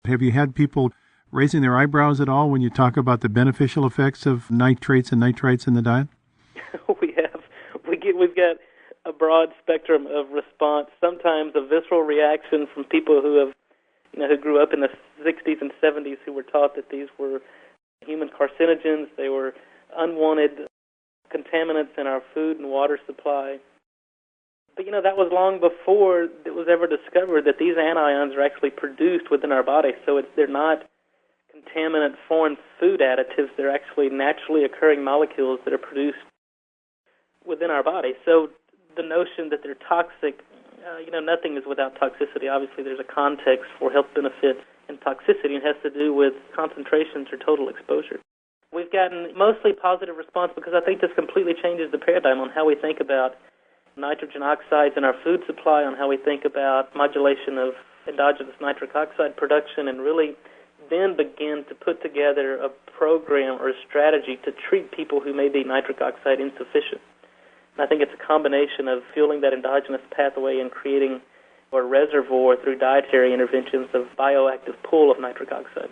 Have you had people raising their eyebrows at all when you talk about the beneficial effects of nitrates and nitrites in the diet? We have. We've got a broad spectrum of response. Sometimes a visceral reaction from people who grew up in the 60s and 70s, who were taught that these were human carcinogens. They were unwanted contaminants in our food and water supply. But, that was long before it was ever discovered that these anions are actually produced within our body. So they're not contaminant foreign food additives. They're actually naturally occurring molecules that are produced within our body. So the notion that they're toxic, nothing is without toxicity. Obviously, there's a context for health benefit and toxicity, and it has to do with concentrations or total exposure. We've gotten mostly positive response because I think this completely changes the paradigm on how we think about nitrogen oxides in our food supply, on how we think about modulation of endogenous nitric oxide production, and really then begin to put together a program or a strategy to treat people who may be nitric oxide insufficient. And I think it's a combination of fueling that endogenous pathway and creating a reservoir through dietary interventions of bioactive pool of nitric oxide.